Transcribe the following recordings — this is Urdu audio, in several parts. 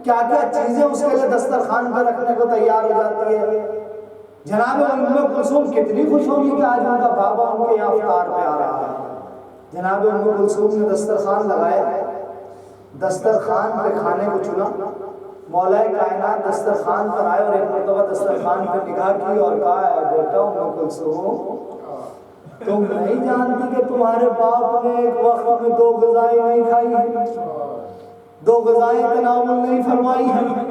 کیا کیا چیزیں اس کے لیے دسترخوان پہ رکھنے کو تیار ہو جاتی ہے۔ جناب ام کلثوم کتنی خوش ہوگی کہ آج ان کا بابا ان کے یہاں افطار پہ آ رہا ہے۔ جناب ام کلثوم نے دسترخوان لگایا، دسترخوان پہ کھانے کو چنا، مولا کائنات دسترخوان پر آئے اور ایک مرتبہ دسترخوان پہ نگاہ کی اور کہا ہے بیٹا ام کلثوم تم نہیں جانتی کہ تمہارے باپ نے ایک وقت میں 2 غذائیں نہیں کھائی، 2 غذائیں تناول نہیں فرمائی ہیں۔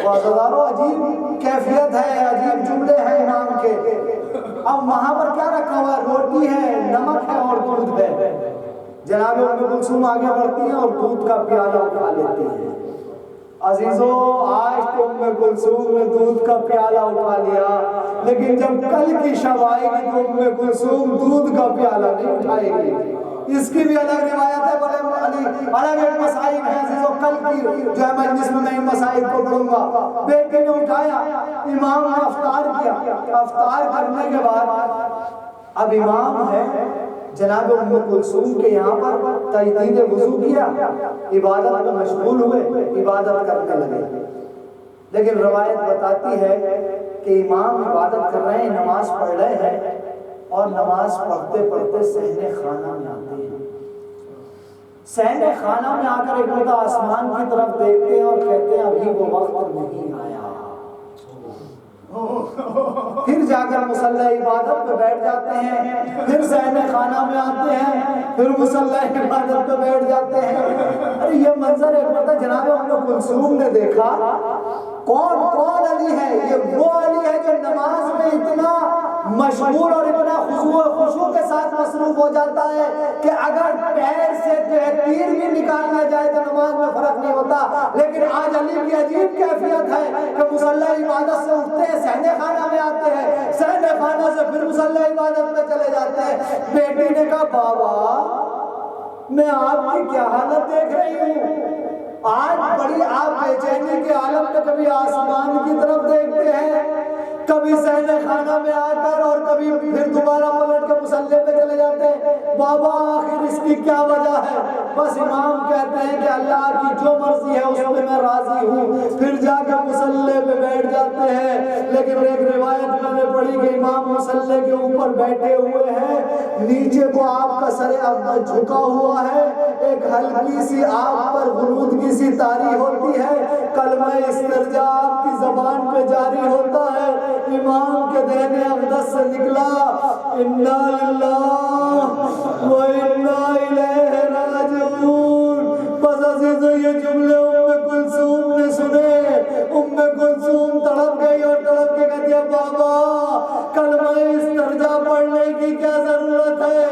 وازدارو عجیب کیفیت ہے، عجیب جملے ہیں امام کے۔ اب وہاں پر کیا رکھا ہوا ہے؟ روٹی ہے، نمک ہے اور دودھ ہے۔ جناب ام کلثوم آگے بڑھتی ہیں اور دودھ کا پیالہ اٹھا لیتی ہیں۔ عزیزو آج تو ام کلثوم نے دودھ کا پیالہ اٹھا لیا، لیکن جب کل کی شب آئے گی تو ام کلثوم دودھ کا پیالہ نہیں اٹھائے گی۔ اس کی بھی الگ روایت ہے، بڑے الگ ایک مسائل ہے عزیزو، کل کی جو ہے مجلس میں ان مسائل کو پڑھوں گا۔ بیٹے نے اٹھایا، امام نے افطار کیا، افطار کرنے کے بعد اب امام ہے جناب ام کلثوم کے یہاں پر تجدید وضو کیا، عبادت میں مشغول ہوئے، عبادت کرنے لگے۔ لیکن روایت بتاتی ہے کہ امام عبادت کر رہے ہیں، نماز پڑھ رہے ہیں، اور نماز پڑھتے پڑھتے صحن خانہ میں آتے ہیں۔ صحن خانہ میں آ کر ایک مرتبہ آسمان کی طرف دیکھتے ہیں اور کہتے ہیں ابھی وہ وقت نہیں آیا۔ پھر جا کر مصلی عبادت پہ بیٹھ جاتے ہیں، پھر صحن خانہ میں آتے ہیں، پھر مصلی عبادت پہ بیٹھ جاتے ہیں۔ ارے یہ منظر ایک مرتبہ جناب ام کلثوم نے دیکھا، کون علی ہے؟ یہ وہ علی ہے جو نماز میں اتنا مشغول اور اتنا خشوع کے ساتھ مصروف ہو جاتا ہے کہ اگر پیر سے تیر بھی نکالنا جائے تو نماز میں فرق نہیں ہوتا۔ لیکن آج علی کی عجیب کیفیت ہے کہ مصلی عبادت سے اٹھتے ہیں، صحن خانہ میں آتے ہیں، صحن خانہ سے پھر مصلی عبادت میں چلے جاتے ہیں۔ بیٹی نے کہا بابا میں آپ کی کیا حالت دیکھ رہی ہوں، آج بڑی آپ بے چینی کے عالم میں کبھی آسمان کی طرف دیکھتے ہیں، کبھی صحن خانہ میں آ کر اور کبھی پھر دوبارہ پلٹ کے مصلی پہ چلے جاتے ہیں۔ بابا آخر اس کی کیا وجہ ہے؟ بس امام کہتے ہیں کہ اللہ کی جو مرضی ہے اس پہ میں راضی ہوں، پھر جا کے مصلی پہ بیٹھ جاتے ہیں۔ لیکن ایک روایت میں نے پڑھی کہ امام مصلی کے اوپر بیٹھے ہوئے ہیں، نیچے کو آپ کا سر اقدس جھکا ہوا ہے، ایک ہلکی سی آپ پر غنودگی سی طاری ہوتی ہے، کلمہ استرجاع آپ کی زبان پہ جاری ہوتا ہے۔ امام کے دہنے اقدس سے نکلا انا للہ و انا الیہ راجعون۔ بس عزیزو یہ جملے ام کلثوم نے سنے، ام کلثوم تڑپ گئی اور تڑپ کے کہتی ہے بابا کلمہ استرجاع پڑھنے کی کیا ضرورت ہے؟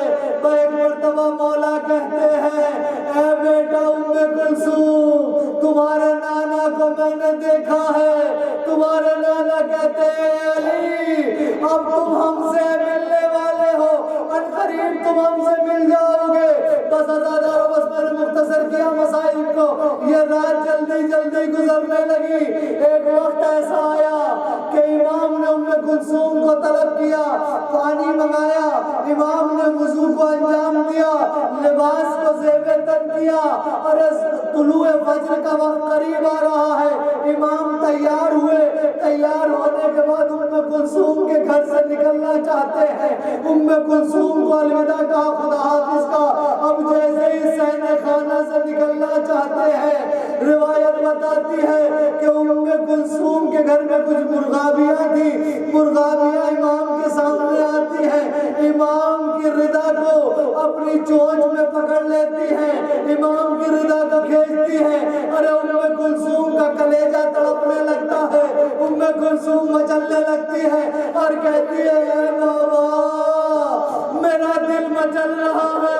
ایک مرتبہ مولا کہتے ہیں اے بیٹا ام کلثوم تمہارے نانا کو میں نے دیکھا ہے، تمہارے نانا کہتے ہیں علی اب تم ہم سے ملنے والے ہو، عنقریب تم ہم سے مل جاؤ گے۔ بس ازادارو بس میں نے مختصر کیا مسائل کو، یہ رات جلدی جلدی گزرنے لگی۔ ایک وقت ایسا آیا کہ امام نے ام کلثوم کو طلب کیا، پانی منگایا، امام نے وضو کو انجام دیا، لباس کو زیب تن کیا، اور طلوع فجر کا وقت قریب آ رہا ہے۔ امام تیار ہوئے، تیار ہونے کے بعد ام کلثوم کے گھر سے نکلنا چاہتے ہیں۔ ام کلثوم کو الوداع کہا، خدا حافظ کا، اب جیسے ہی صحن خانہ سے نکلنا چاہتے ہیں، روایت بتاتی ہے کہ ام کلثوم کے گھر میں کچھ مرغابیاں تھی، مرغابیاں امام کے سامنے آتی ہیں، امام کی ردا کو اپنی چونچ میں پکڑ لیتی ہیں، امام کی ردا کو کھینچتی ہیں، ارے ام کلثوم کا کلیجہ تڑپنے لگتا ہے، ام کلثوم مچلنے لگتی ہے اور کہتی ہے اے بابا میرا دل مچل رہا ہے،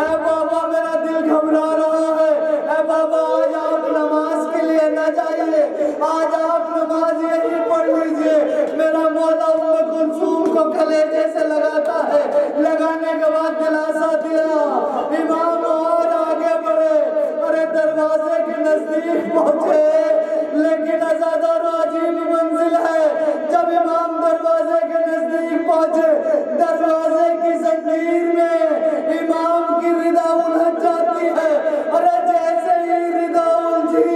اے بابا میرا دل گھبرا رہا ہے، اے بابا آج آپ نماز کے لیے نہ جائیے، آج آپ نماز یہی پڑھ لیجئے۔ میرا مولا ام کلثوم کو کلیجے سے لگاتا ہے، لگانے کے بعد دلاسا دیا، امام اور آگے بڑھے، ارے دروازے کے نزدیک پہنچے، لیکن عزادار و عجیب منزل ہے، جب امام دروازے کے نزدیک پہنچے دروازے کی زنجیر میں امام کی ردا الجھ جاتی ہے، ارے جیسے ہی ردا الجھی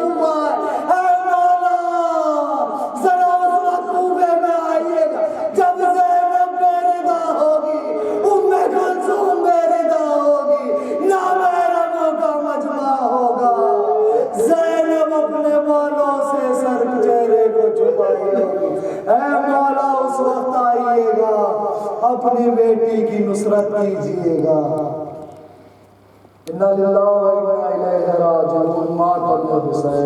محبوبہ ہے، اے مولا ذرا اس محبوبے میں آئیے گا جب زینب بے رضا ہوگی، ام کلثوم بے رضا ہوگی، نامحرموں کا مجمع ہوگا، زینب اپنے بالوں سے سر چہرے کو چھپائے گی، اے مولا اس وقت آئیے گا، اپنی بیٹی کی نصرت کیجئے گا۔ اِنَّا لِلَّهِ وَإِنَّا إِلَيْهِ رَاجِعُونَ مات الحسین۔